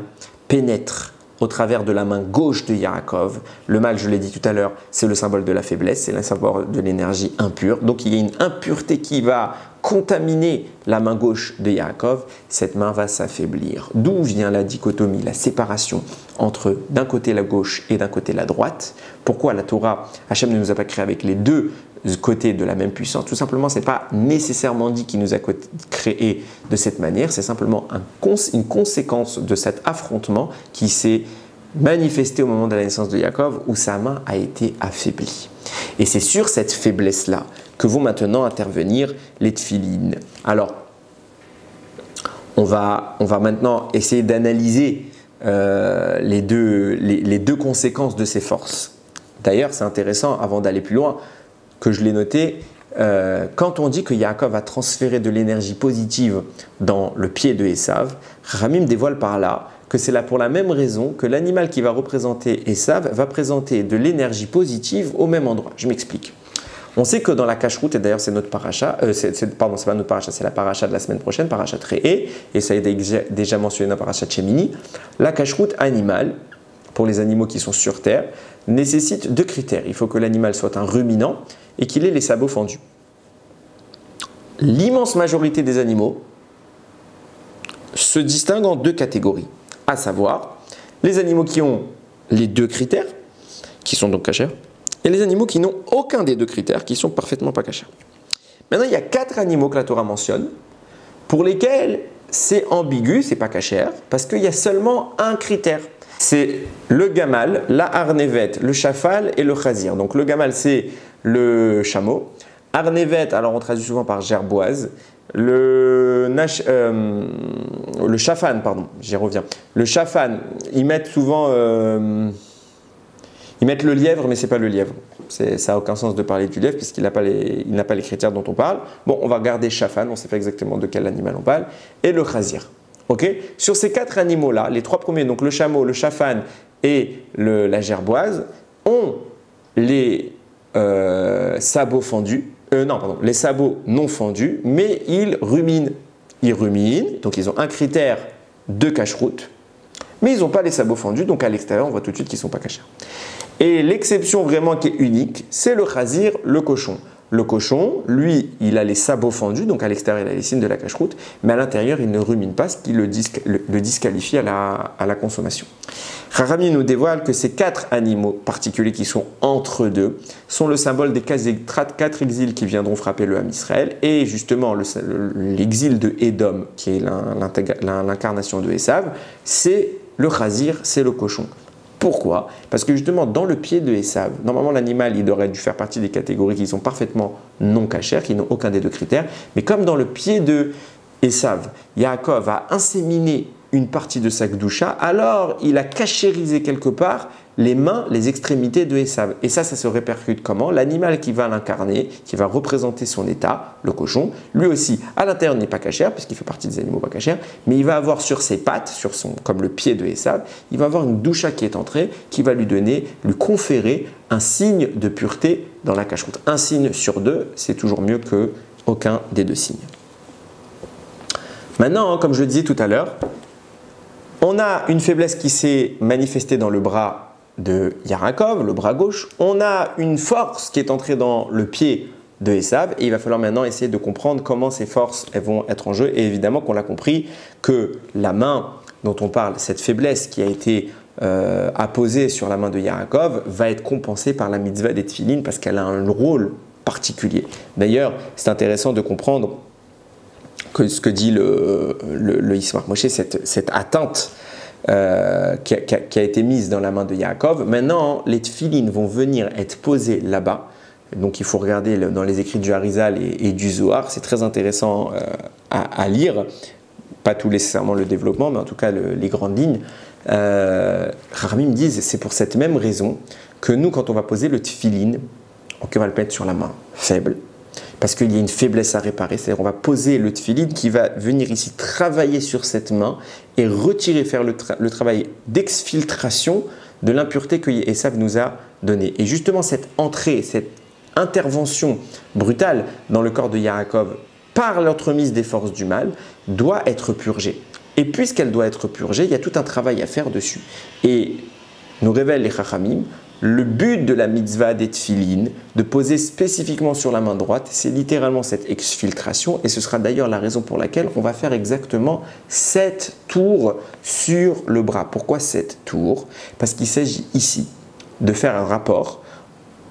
pénètre au travers de la main gauche de Yaakov, le mal, je l'ai dit tout à l'heure, c'est le symbole de la faiblesse, c'est le symbole de l'énergie impure. Donc il y a une impureté qui va contaminer la main gauche de Yaakov, cette main va s'affaiblir. D'où vient la dichotomie, la séparation entre d'un côté la gauche et d'un côté la droite. Pourquoi la Torah, Hachem ne nous a pas créé avec les deux côtés de la même puissance? Tout simplement, ce n'est pas nécessairement dit qu'il nous a créé de cette manière, c'est simplement une conséquence de cet affrontement qui s'est manifesté au moment de la naissance de Yaakov où sa main a été affaiblie. Et c'est sur cette faiblesse-là que vont maintenant intervenir les tefilines. Alors, on va maintenant essayer d'analyser les deux conséquences de ces forces. D'ailleurs, c'est intéressant, avant d'aller plus loin, que je l'ai noté, quand on dit que Yaakov a transféré de l'énergie positive dans le pied de Esav, Ramim dévoile par là que c'est là pour la même raison que l'animal qui va représenter Esav va présenter de l'énergie positive au même endroit. Je m'explique. On sait que dans la cacheroute, et d'ailleurs c'est notre paracha, c'est pas notre paracha, c'est la paracha de la semaine prochaine, paracha Re'eh, et ça a été déjà mentionné dans paracha Shemini, la cacheroute animale, pour les animaux qui sont sur terre, nécessite deux critères. Il faut que l'animal soit un ruminant et qu'il ait les sabots fendus. L'immense majorité des animaux se distinguent en deux catégories, à savoir les animaux qui ont les deux critères, qui sont donc cachers, et les animaux qui n'ont aucun des deux critères, qui sont parfaitement pas cachers. Maintenant, il y a 4 animaux que la Torah mentionne, pour lesquels c'est ambigu, c'est pas cacher, parce qu'il y a seulement un critère. C'est le gamal, la arnevet, le chafal et le chazir. Donc le gamal, c'est le chameau. Arnevet, alors on traduit souvent par gerboise. Le chafan, pardon, j'y reviens. Le chafan, ils mettent souvent... ils mettent le lièvre, mais ce n'est pas le lièvre. Ça n'a aucun sens de parler du lièvre puisqu'il n'a pas les critères dont on parle. Bon, on va regarder chafan, on ne sait pas exactement de quel animal on parle. Et le chazir. Okay. Sur ces 4 animaux-là, les 3 premiers, donc le chameau, le chafan et la gerboise, ont les sabots fendus, les sabots non fendus, mais ils ruminent. Ils ruminent, donc ils ont un critère de cache-route, mais ils n'ont pas les sabots fendus, donc à l'extérieur, on voit tout de suite qu'ils ne sont pas cachés. Et l'exception vraiment qui est unique, c'est le chazir, le cochon. Le cochon, lui, il a les sabots fendus, donc à l'extérieur, il a les signes de la cache-route, mais à l'intérieur, il ne rumine pas, ce qui le disqualifie à la consommation. Rami nous dévoile que ces 4 animaux particuliers qui sont entre deux sont le symbole des 4 exils qui viendront frapper le Ham Israël, et justement l'exil de Édom, qui est l'incarnation de Esav, c'est le chazir, c'est le cochon. Pourquoi? Parce que justement, dans le pied de Esav, normalement l'animal, il aurait dû faire partie des catégories qui sont parfaitement non cachères, qui n'ont aucun des deux critères. Mais comme dans le pied de Esav, Yaakov a inséminé une partie de sa gdoucha, alors il a cachérisé quelque part les mains, les extrémités de Esav. Et ça se répercute comment? L'animal qui va l'incarner, qui va représenter son état, le cochon, lui aussi, à l'intérieur n'est pas cachère, puisqu'il fait partie des animaux pas cachères, mais il va avoir sur ses pattes, comme le pied de Esav, il va avoir une doucha qui est entrée, qui va lui conférer un signe de pureté dans la cacheroute. Un signe sur 2, c'est toujours mieux qu'aucun des 2 signes. Maintenant, comme je le disais tout à l'heure, on a une faiblesse qui s'est manifestée dans le bras de Yaakov, le bras gauche. On a une force qui est entrée dans le pied de Esav, et il va falloir maintenant essayer de comprendre comment ces forces elles vont être en jeu. Et évidemment qu'on l'a compris que la main dont on parle, cette faiblesse qui a été apposée sur la main de Yaakov, va être compensée par la mitzvah des tefilines parce qu'elle a un rôle particulier. D'ailleurs, c'est intéressant de comprendre que ce que dit le Yismach Moshe, cette atteinte qui a été mise dans la main de Yaakov. Maintenant, les tefilines vont venir être posées là-bas, Donc il faut regarder dans les écrits du Harizal et du Zohar, c'est très intéressant à lire, pas tout nécessairement le développement, mais en tout cas les grandes lignes. Rami me disent, c'est pour cette même raison que nous, quand on va poser le tefillin, on va le mettre sur la main faible, parce qu'il y a une faiblesse à réparer, c'est-à-dire on va poser le tefillin qui va venir ici travailler sur cette main et retirer, faire le travail d'exfiltration de l'impureté que Esav nous a donnée. Et justement cette entrée, cette intervention brutale dans le corps de Yaakov par l'entremise des forces du mal doit être purgée. Et puisqu'elle doit être purgée, il y a tout un travail à faire dessus. Et nous révèle les Chachamim, le but de la mitzvah des tefillin, de poser spécifiquement sur la main droite, c'est littéralement cette exfiltration, et ce sera d'ailleurs la raison pour laquelle on va faire exactement 7 tours sur le bras. Pourquoi 7 tours? Parce qu'il s'agit ici de faire un rapport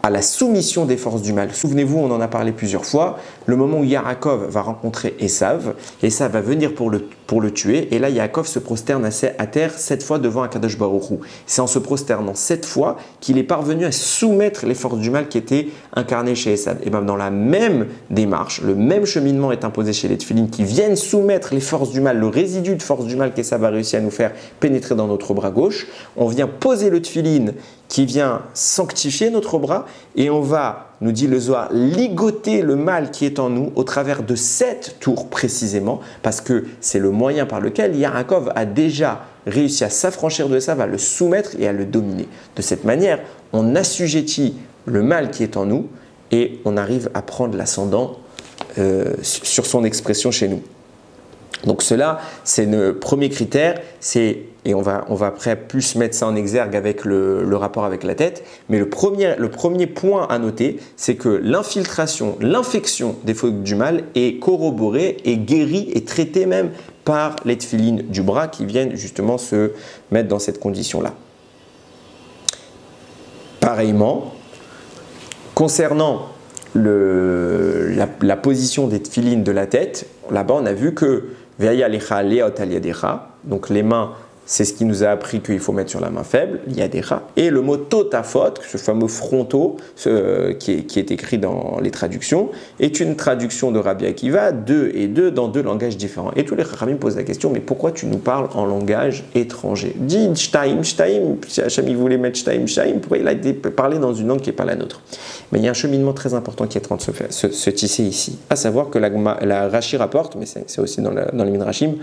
à la soumission des forces du mal. Souvenez-vous, on en a parlé plusieurs fois, le moment où Yaakov va rencontrer Esav, Esav va venir pour le tuer, et là Yaakov se prosterne à terre 7 fois devant Akadosh Baruch Hu. C'est en se prosternant 7 fois qu'il est parvenu à soumettre les forces du mal qui étaient incarnées chez Esav. Et bien dans la même démarche, le même cheminement est imposé chez les tefillin qui viennent soumettre les forces du mal, le résidu de forces du mal qu'Esav a réussi à nous faire pénétrer dans notre bras gauche. On vient poser le tefillin qui vient sanctifier notre bras, et on va, nous dit le Zohar, ligoter le mal qui est en nous au travers de 7 tours précisément, parce que c'est le moyen par lequel Yaakov a déjà réussi à s'affranchir de ça, à le soumettre et à le dominer. De cette manière, on assujettit le mal qui est en nous et on arrive à prendre l'ascendant sur son expression chez nous. Donc cela, c'est le premier critère, et on va après plus mettre ça en exergue avec le rapport avec la tête, mais le premier point à noter, c'est que l'infiltration, l'infection des feuilles du mal est corroborée et guérie et traitée même par les tefillin du bras qui viennent justement se mettre dans cette condition-là. Pareillement, concernant la position des tefillin de la tête, là-bas on a vu que donc les mains, c'est ce qui nous a appris qu'il faut mettre sur la main faible, yadecha, et le mot totafot, ce fameux fronto qui est écrit dans les traductions, est une traduction de Rabbi Akiva, 2 et 2 dans 2 langages différents. Et tous les Chachamim posent la question, mais pourquoi tu nous parles en langage étranger? Dis shtaim, shtaim, si Hachem il voulait mettre shtaim, shtaim, pourquoi il a été parlé dans une langue qui n'est pas la nôtre? Mais il y a un cheminement très important qui est en train de se tisser ici, à savoir que la Rashi rapporte, mais c'est aussi dans les Midrashim,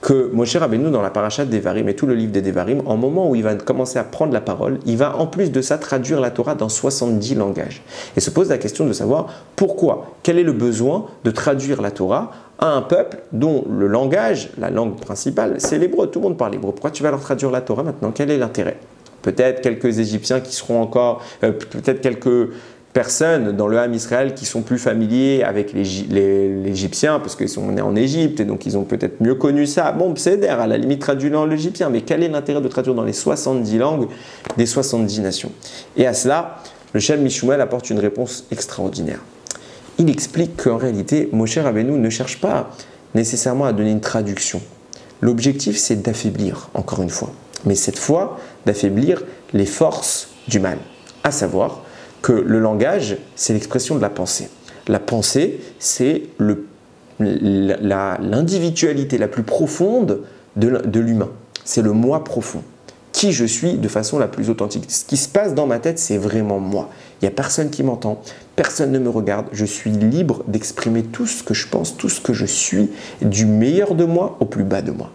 que Moshe Rabbeinu, dans la paracha de Devarim et tout le livre des Devarim, en moment où il va commencer à prendre la parole, il va en plus de ça traduire la Torah dans 70 langages. Et se pose la question de savoir pourquoi, quel est le besoin de traduire la Torah à un peuple dont le langage, la langue principale, c'est l'hébreu. Tout le monde parle hébreu. Pourquoi tu vas leur traduire la Torah maintenant? Quel est l'intérêt? Peut-être quelques Égyptiens qui seront encore, peut-être quelques personnes dans le Ham Israël qui sont plus familiers avec les Égyptiens parce qu'ils sont nés en Égypte et donc ils ont peut-être mieux connu ça. Bon, c'est à la limite traduit en égyptien, mais quel est l'intérêt de traduire dans les 70 langues des 70 nations? Et à cela, le Shem Mishmuel apporte une réponse extraordinaire. Il explique qu'en réalité, Moshe Rabbeinu ne cherche pas nécessairement à donner une traduction. L'objectif, c'est d'affaiblir, encore une fois, mais cette fois, d'affaiblir les forces du mal, à savoir que le langage, c'est l'expression de la pensée. La pensée, c'est l'individualité la plus profonde de l'humain. C'est le moi profond. Qui je suis de façon la plus authentique. Ce qui se passe dans ma tête, c'est vraiment moi. Il n'y a personne qui m'entend, personne ne me regarde. Je suis libre d'exprimer tout ce que je pense, tout ce que je suis, du meilleur de moi au plus bas de moi.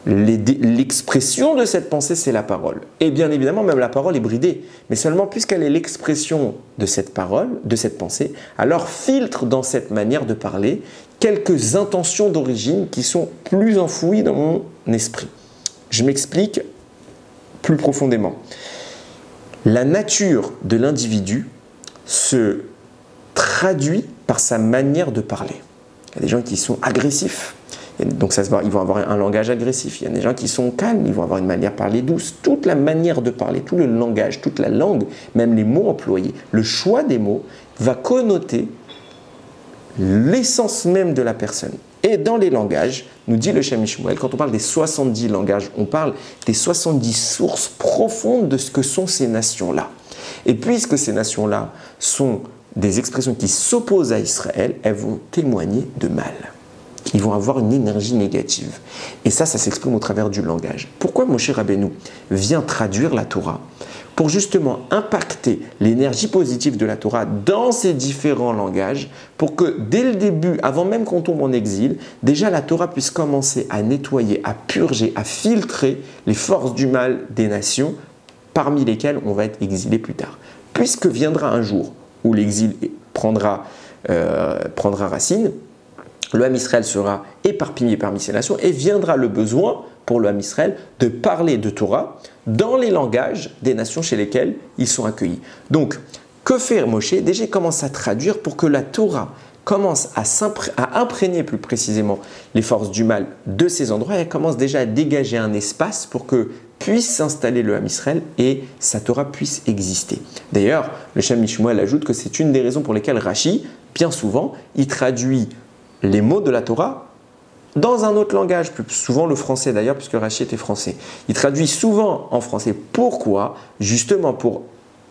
L'expression de cette pensée, c'est la parole. Et bien évidemment, même la parole est bridée. Mais seulement puisqu'elle est l'expression de cette parole, de cette pensée, alors filtre dans cette manière de parler quelques intentions d'origine qui sont plus enfouies dans mon esprit. Je m'explique plus profondément. La nature de l'individu se traduit par sa manière de parler. Il y a des gens qui sont agressifs. Donc ça se voit, ils vont avoir un langage agressif. Il y a des gens qui sont calmes, ils vont avoir une manière de parler douce. Toute la manière de parler, tout le langage, toute la langue, même les mots employés, le choix des mots va connoter l'essence même de la personne. Et dans les langages, nous dit le Shem Mishmuel, quand on parle des 70 langages, on parle des 70 sources profondes de ce que sont ces nations-là. Et puisque ces nations-là sont des expressions qui s'opposent à Israël, elles vont témoigner de mal. Ils vont avoir une énergie négative. Et ça s'exprime au travers du langage. Pourquoi Moshe Rabbeinu vient traduire la Torah? Pour justement impacter l'énergie positive de la Torah dans ces différents langages, pour que dès le début, avant même qu'on tombe en exil, déjà la Torah puisse commencer à nettoyer, à purger, à filtrer les forces du mal des nations parmi lesquelles on va être exilé plus tard. Puisque viendra un jour où l'exil prendra racine, le Ham Israël sera éparpillé parmi ces nations et viendra le besoin pour le Ham Israël de parler de Torah dans les langages des nations chez lesquelles ils sont accueillis. Donc, que fait Moshe? Déjà, il commence à traduire pour que la Torah commence à imprégner plus précisément les forces du mal de ces endroits et elle commence déjà à dégager un espace pour que puisse s'installer le Ham Israël et sa Torah puisse exister. D'ailleurs, le Shem MiShmuel ajoute que c'est une des raisons pour lesquelles Rashi, bien souvent, il traduit les mots de la Torah dans un autre langage, plus souvent le français d'ailleurs, puisque Rashi était français. Il traduit souvent en français. Pourquoi? Justement pour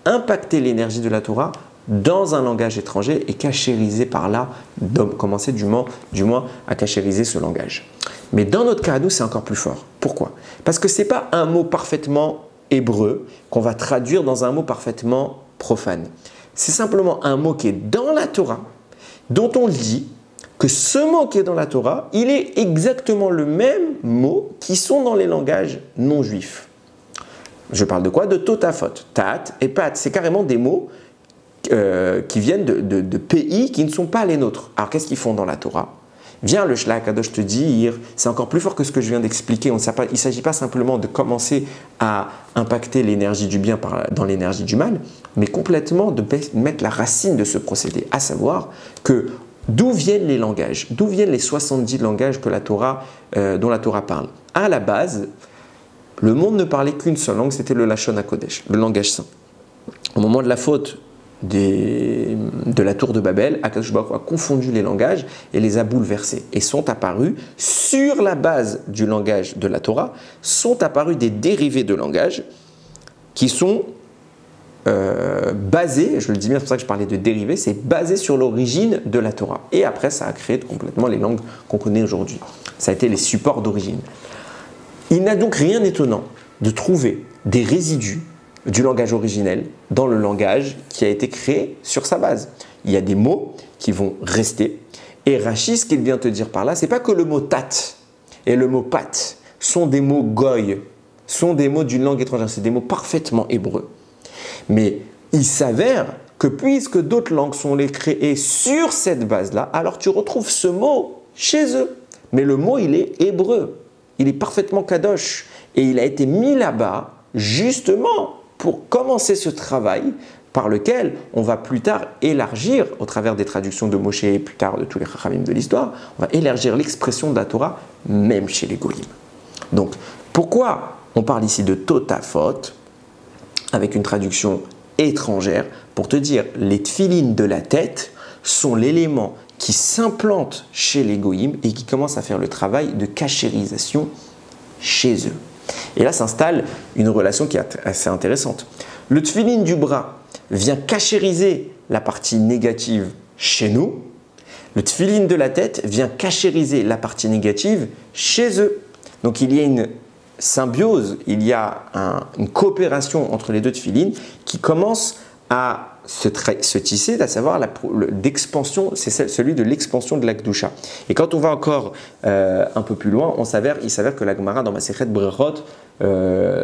impacter l'énergie de la Torah dans un langage étranger et cachériser par là, commencer du moins à cachériser ce langage. Mais dans notre cas à nous, c'est encore plus fort. Pourquoi? Parce que ce n'est pas un mot parfaitement hébreu qu'on va traduire dans un mot parfaitement profane. C'est simplement un mot qui est dans la Torah, dont on dit que ce mot qui est dans la Torah, il est exactement le même mot qui sont dans les langages non juifs. Je parle de quoi? De totafot, tat et pat. C'est carrément des mots qui viennent de pays qui ne sont pas les nôtres. Alors qu'est-ce qu'ils font dans la Torah? Viens le Shlach Kadosh te dire, c'est encore plus fort que ce que je viens d'expliquer. Il ne s'agit pas simplement de commencer à impacter l'énergie du bien dans l'énergie du mal, mais complètement de mettre la racine de ce procédé, à savoir que d'où viennent les langages? D'où viennent les 70 langages dont la Torah parle? À la base, le monde ne parlait qu'une seule langue, c'était le Lashon HaKodesh, le langage saint. Au moment de la faute de la tour de Babel, Akadosh Baruch Hu a confondu les langages et les a bouleversés. Et sont apparus, sur la base du langage de la Torah, sont apparus des dérivés de langage qui sont basé, je le dis bien, c'est pour ça que je parlais de dérivés, c'est basé sur l'origine de la Torah. Et après, ça a créé complètement les langues qu'on connaît aujourd'hui. Ça a été les supports d'origine. Il n'a donc rien d'étonnant de trouver des résidus du langage originel dans le langage qui a été créé sur sa base. Il y a des mots qui vont rester. Et Rashi, ce qu'il vient te dire par là, c'est pas que le mot tat et le mot pat sont des mots goy, sont des mots d'une langue étrangère, c'est des mots parfaitement hébreux. Mais il s'avère que puisque d'autres langues sont créées sur cette base-là, alors tu retrouves ce mot chez eux. Mais le mot, il est hébreu, il est parfaitement kadosh. Et il a été mis là-bas justement pour commencer ce travail par lequel on va plus tard élargir, au travers des traductions de Moshe et plus tard de tous les chachamim de l'histoire, on va élargir l'expression de la Torah même chez les goïms. Donc, pourquoi on parle ici de totafot avec une traduction étrangère? Pour te dire, les tfilines de la tête sont l'élément qui s'implante chez les goïms et qui commence à faire le travail de cachérisation chez eux. Et là s'installe une relation qui est assez intéressante. Le tfiline du bras vient cachériser la partie négative chez nous. Le tfiline de la tête vient cachériser la partie négative chez eux. Donc il y a une symbiose, il y a une coopération entre les deux tfilines qui commence à se tisser, à savoir d'expansion, c'est celui de l'expansion de la Kedusha. Et quand on va encore un peu plus loin, il s'avère que la Gemara dans Masechet Brachot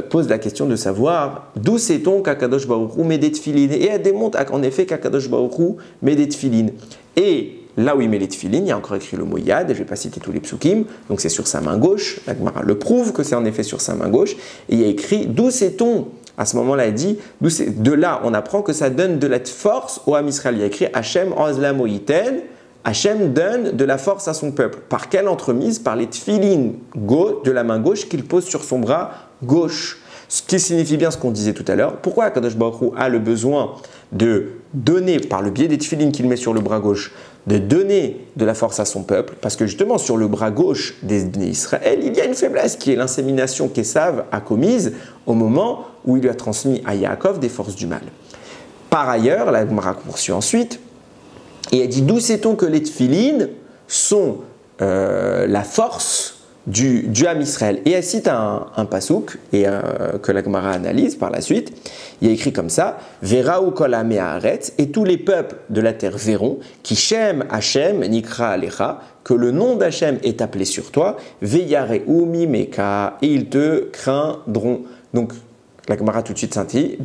pose la question de savoir d'où sait-on qu'Akadosh Baruch Hu met des tefilines. Et elle démontre en effet qu'Akadosh Baruch Hu met des tefilines. Et là où il met les tefilines, il y a encore écrit le mot yad, et je ne vais pas citer tous les psukim, donc c'est sur sa main gauche, la Gemara le prouve que c'est en effet sur sa main gauche, et il y a écrit d'où sait-on. À ce moment-là, il dit, de là, on apprend que ça donne de la force au Ham Israël. Il y a écrit Hachem Ozla Moïten, Hachem donne de la force à son peuple. Par quelle entremise? Par les tfilines de la main gauche qu'il pose sur son bras gauche. Ce qui signifie bien ce qu'on disait tout à l'heure. Pourquoi Akadosh Baruch Hu a le besoin de donner, par le biais des tfilines qu'il met sur le bras gauche, de donner de la force à son peuple? Parce que justement, sur le bras gauche des Bnei Israël, il y a une faiblesse qui est l'insémination qu'Esav a commise au moment où il lui a transmis à Yaakov des forces du mal. Par ailleurs, la Gemara poursuit ensuite, et elle dit d'où sait-on que les tefilines sont la force du Ham Israël. Et elle cite un pasouk que la Gemara analyse par la suite. Il y a écrit comme ça, Vera ou kol amei haaretz, et tous les peuples de la terre verront, qui Shem Hashem nikra alecha, que le nom d'Hachem est appelé sur toi, Veyareu mimeka, et ils te craindront. Donc la Gemara tout de suite scintille,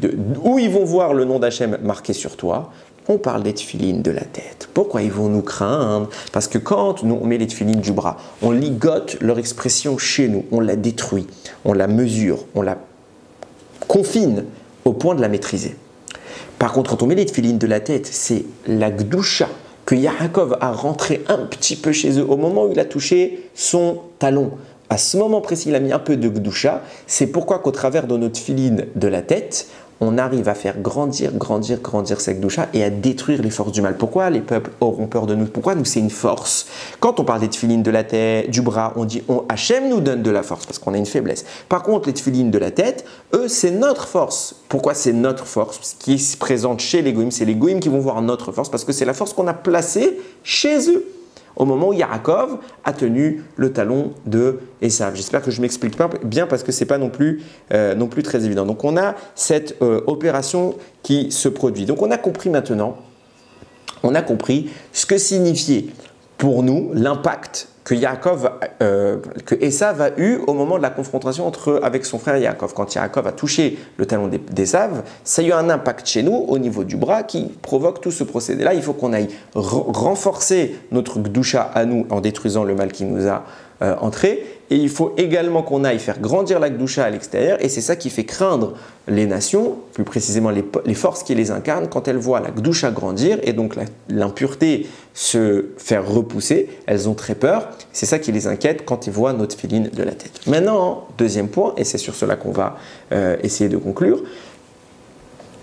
où ils vont voir le nom d'Hachem marqué sur toi. On parle des tefilines de la tête. Pourquoi ils vont nous craindre? Parce que quand nous on met les tefilines du bras, on ligote leur expression chez nous, on la détruit, on la mesure, on la confine au point de la maîtriser. Par contre, quand on met les tefilines de la tête, c'est la gdusha que Yaakov a rentré un petit peu chez eux au moment où il a touché son talon. À ce moment précis, il a mis un peu de gdusha. C'est pourquoi qu'au travers de notre tefilines de la tête, on arrive à faire grandir cette gdusha et à détruire les forces du mal. Pourquoi les peuples auront peur de nous? Pourquoi nous c'est une force? Quand on parle des tefilines de la tête, du bras, on dit Hachem nous donne de la force parce qu'on a une faiblesse. Par contre, les tefilines de la tête, eux, c'est notre force. Pourquoi c'est notre force? Ce qui se présente chez les goïms, c'est les goïms qui vont voir notre force parce que c'est la force qu'on a placée chez eux au moment où Yaakov a tenu le talon de Esav. J'espère que je ne m'explique pas bien parce que ce n'est pas non plus très évident. Donc on a cette opération qui se produit. Donc on a compris maintenant, ce que signifiait pour nous l'impact que Esav a eu au moment de la confrontation avec son frère Yaakov. Quand Yaakov a touché le talon d'Esav, ça a eu un impact chez nous au niveau du bras qui provoque tout ce procédé-là. Il faut qu'on aille renforcer notre gdusha à nous en détruisant le mal qui nous a entré. Et il faut également qu'on aille faire grandir la gdusha à l'extérieur. Et c'est ça qui fait craindre les nations, plus précisément les forces qui les incarnent, quand elles voient la gdusha grandir et donc l'impureté se faire repousser, elles ont très peur. C'est ça qui les inquiète quand ils voient notre tefilin de la tête. Maintenant, deuxième point, et c'est sur cela qu'on va essayer de conclure.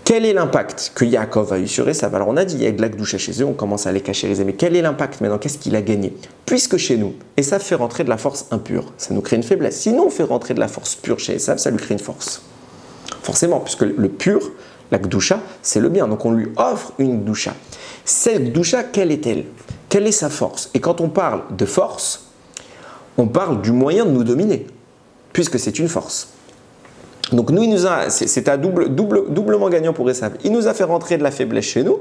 Quel est l'impact que Yaakov a eu sur Esav? Alors on a dit, il y a de la gdusha chez eux, on commence à les cachériser, mais quel est l'impact maintenant? Qu'est-ce qu'il a gagné? Puisque chez nous, Esav fait rentrer de la force impure, ça nous crée une faiblesse. Sinon on fait rentrer de la force pure chez Esav, ça lui crée une force. Forcément, puisque le pur, la gdusha, c'est le bien, donc on lui offre une gdusha. Cette gdusha, quelle est-elle? Quelle est sa force? Et quand on parle de force, on parle du moyen de nous dominer, puisque c'est une force. Donc nous, c'est un doublement gagnant pour Esav. Il nous a fait rentrer de la faiblesse chez nous.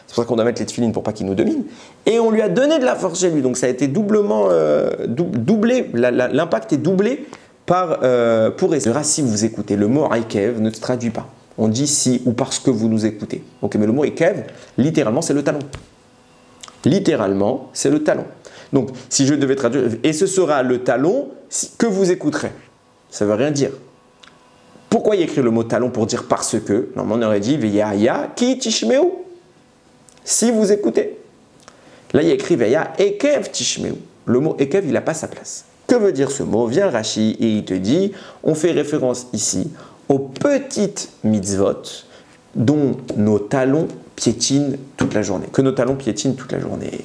C'est pour ça qu'on doit mettre les tefilines pour pas qu'il nous domine. Et on lui a donné de la force chez lui. Donc ça a été doublement doublé. L'impact est doublé pour Esav. Si vous écoutez, le mot Aikev ne se traduit pas. On dit si ou parce que vous nous écoutez. Ok, mais le mot Aikev, littéralement, c'est le talon. Littéralement, c'est le talon. Donc si je devais traduire, et ce sera le talon que vous écouterez. Ça ne veut rien dire. Pourquoi il y a écrit le mot talon pour dire parce que? Normalement, on aurait dit Veya ki tishmeu. Si vous écoutez. Là, il y a écrit Veya ekev tishmeu. Le mot ekev, il n'a pas sa place. Que veut dire ce mot? Vient Rashi et il te dit, on fait référence ici aux petites mitzvot dont nos talons piétinent toute la journée. Que nos talons piétinent toute la journée.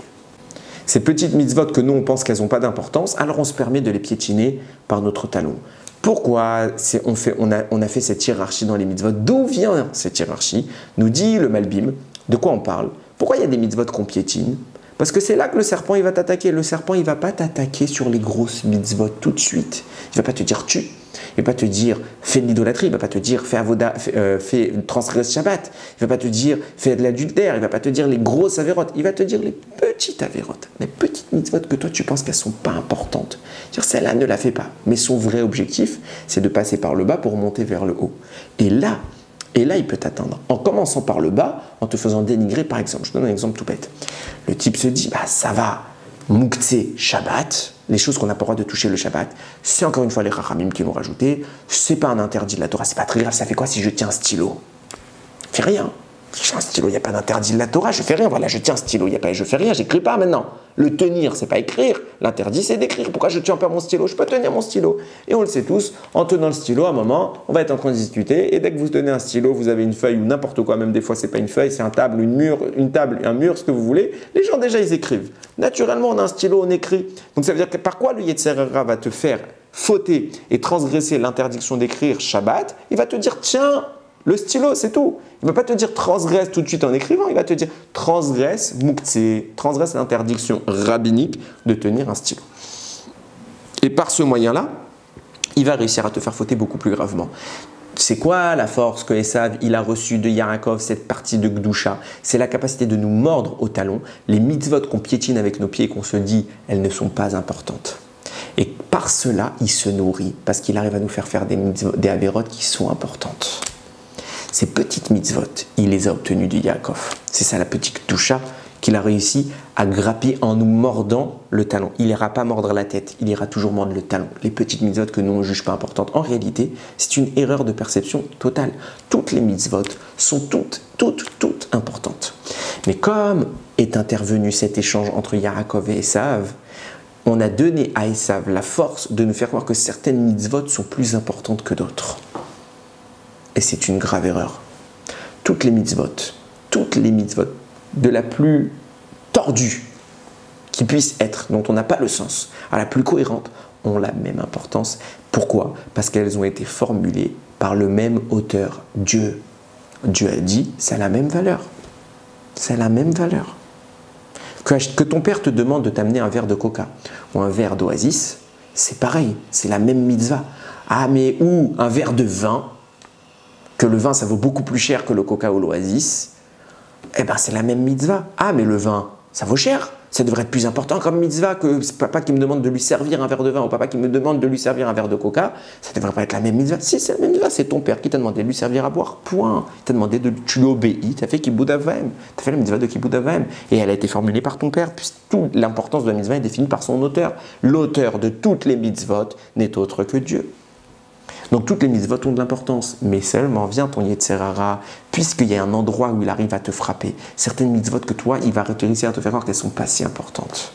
Ces petites mitzvot que nous, on pense qu'elles n'ont pas d'importance, alors on se permet de les piétiner par notre talon. Pourquoi on a fait cette hiérarchie dans les mitzvot? D'où vient cette hiérarchie? Nous dit le Malbim. De quoi on parle? Pourquoi il y a des mitzvot qu'on piétine? Parce que c'est là que le serpent il va t'attaquer. Le serpent il ne va pas t'attaquer sur les grosses mitzvot tout de suite. Il ne va pas te dire tue. Il ne va pas te dire fais de l'idolâtrie. Il ne va pas te dire fais transgresse Shabbat. Il ne va pas te dire fais de l'adultère. Il ne va pas te dire les grosses avérotes. Il va te dire les petites avérotes. Les petites mitzvot que toi tu penses qu'elles ne sont pas importantes. Dire celle-là ne la fais pas. Mais son vrai objectif, c'est de passer par le bas pour monter vers le haut. Et là, il peut t'atteindre. En commençant par le bas, en te faisant dénigrer, par exemple. Je donne un exemple tout bête. Le type se dit, ça va, Moukhtse Shabbat, les choses qu'on n'a pas le droit de toucher le Shabbat, c'est encore une fois les Chachamim qui l'ont rajouté, c'est pas un interdit de la Torah, c'est pas très grave, ça fait quoi si je tiens un stylo? Fais rien. J'ai un stylo, il n'y a pas d'interdit de la Torah, je fais rien, voilà, je tiens un stylo, je fais rien, j'écris pas maintenant. Le tenir, c'est pas écrire, l'interdit c'est d'écrire. Pourquoi je tiens pas mon stylo? Je peux tenir mon stylo. Et on le sait tous, en tenant le stylo, à un moment, on va être en train de discuter, et dès que vous tenez un stylo, vous avez une feuille ou n'importe quoi, même des fois c'est pas une feuille, c'est un table, un mur, ce que vous voulez, les gens déjà ils écrivent. Naturellement, on a un stylo, on écrit. Donc ça veut dire que par quoi le Yetzer Hara va te faire fauter et transgresser l'interdiction d'écrire Shabbat? Il va te dire, tiens, le stylo, c'est tout. Il ne va pas te dire transgresse tout de suite en écrivant, il va te dire transgresse muktzeh, transgresse l'interdiction rabbinique de tenir un stylo. Et par ce moyen-là, il va réussir à te faire fauter beaucoup plus gravement. C'est quoi la force que Esav il a reçue de Yaakov, cette partie de Gdusha? C'est la capacité de nous mordre au talon. Les mitzvot qu'on piétine avec nos pieds et qu'on se dit, elles ne sont pas importantes. Et par cela, il se nourrit, parce qu'il arrive à nous faire des avérotes qui sont importantes. Ces petites mitzvot, il les a obtenues de Yaakov. C'est ça la petite Gdusha qu'il a réussi à grapper en nous mordant le talon. Il n'ira pas mordre la tête, il ira toujours mordre le talon. Les petites mitzvot que nous on ne juge pas importantes. En réalité, c'est une erreur de perception totale. Toutes les mitzvot sont toutes importantes. Mais comme est intervenu cet échange entre Yaakov et Esav, on a donné à Esav la force de nous faire croire que certaines mitzvot sont plus importantes que d'autres. Et c'est une grave erreur. Toutes les mitzvot, de la plus tordue qui puisse être, dont on n'a pas le sens, à la plus cohérente, ont la même importance. Pourquoi? Parce qu'elles ont été formulées par le même auteur, Dieu. Dieu a dit, c'est la même valeur. C'est la même valeur. Que ton père te demande de t'amener un verre de coca ou un verre d'oasis, c'est pareil, c'est la même mitzvah. Ah mais ou un verre de vin, que le vin ça vaut beaucoup plus cher que le coca ou l'oasis, eh bien c'est la même mitzvah. Ah mais le vin, ça vaut cher, ça devrait être plus important comme mitzvah que papa qui me demande de lui servir un verre de vin ou papa qui me demande de lui servir un verre de coca, ça devrait pas être la même mitzvah. Si c'est la même mitzvah, c'est ton père qui t'a demandé de lui servir à boire, point. Il t'a demandé tu lui obéis, tu as fait kibbud avayim, tu as fait la mitzvah de kibbud avayim et elle a été formulée par ton père, puisque toute l'importance de la mitzvah est définie par son auteur. L'auteur de toutes les mitzvot n'est autre que Dieu. Donc toutes les mitzvot ont de l'importance, mais seulement vient ton Yetzer Hara, puisqu'il y a un endroit où il arrive à te frapper. Certaines mitzvot que toi, il va réussir à te faire croire qu'elles ne sont pas si importantes.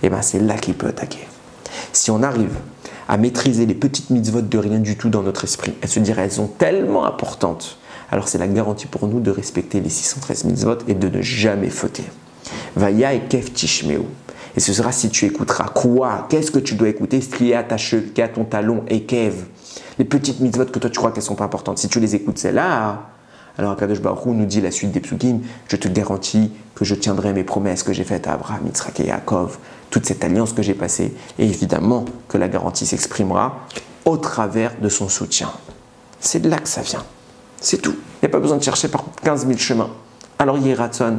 Et bien c'est là qu'il peut attaquer. Si on arrive à maîtriser les petites mitzvot de rien du tout dans notre esprit, et se dire elles sont tellement importantes, alors c'est la garantie pour nous de respecter les 613 mitzvot et de ne jamais fauter. Vaya et kef tishmeu. Et ce sera si tu écouteras quoi? Qu'est-ce que tu dois écouter? Ce qui est à ton talon et kev. Les petites mitzvot que toi tu crois qu'elles ne sont pas importantes, si tu les écoutes celles-là, alors Akadosh Baruch Hu nous dit la suite des psukim, je te garantis que je tiendrai mes promesses que j'ai faites à Abraham, Yitzhak et Yaakov, toute cette alliance que j'ai passée, et évidemment que la garantie s'exprimera au travers de son soutien. C'est de là que ça vient. C'est tout. Il n'y a pas besoin de chercher par 15 000 chemins. Alors Yeratzon,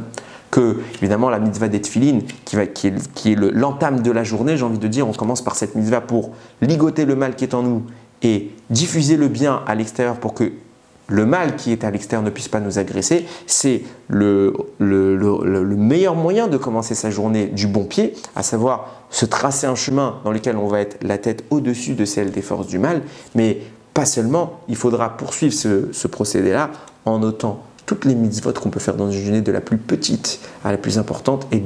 que évidemment la mitzvah des tefilin, qui est l'entame de la journée, j'ai envie de dire, on commence par cette mitzvah pour ligoter le mal qui est en nous, et diffuser le bien à l'extérieur pour que le mal qui est à l'extérieur ne puisse pas nous agresser, c'est le meilleur moyen de commencer sa journée du bon pied, à savoir se tracer un chemin dans lequel on va être la tête au-dessus de celle des forces du mal, mais pas seulement, il faudra poursuivre ce procédé-là en notant toutes les mitzvot qu'on peut faire dans une journée de la plus petite à la plus importante et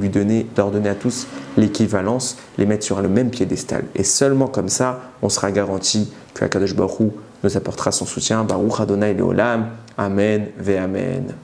leur donner à tous l'équivalence, les mettre sur le même piédestal. Et seulement comme ça, on sera garanti que Akadosh Baruch Hu nous apportera son soutien. Baruch Adonai Leolam. Amen ve Amen.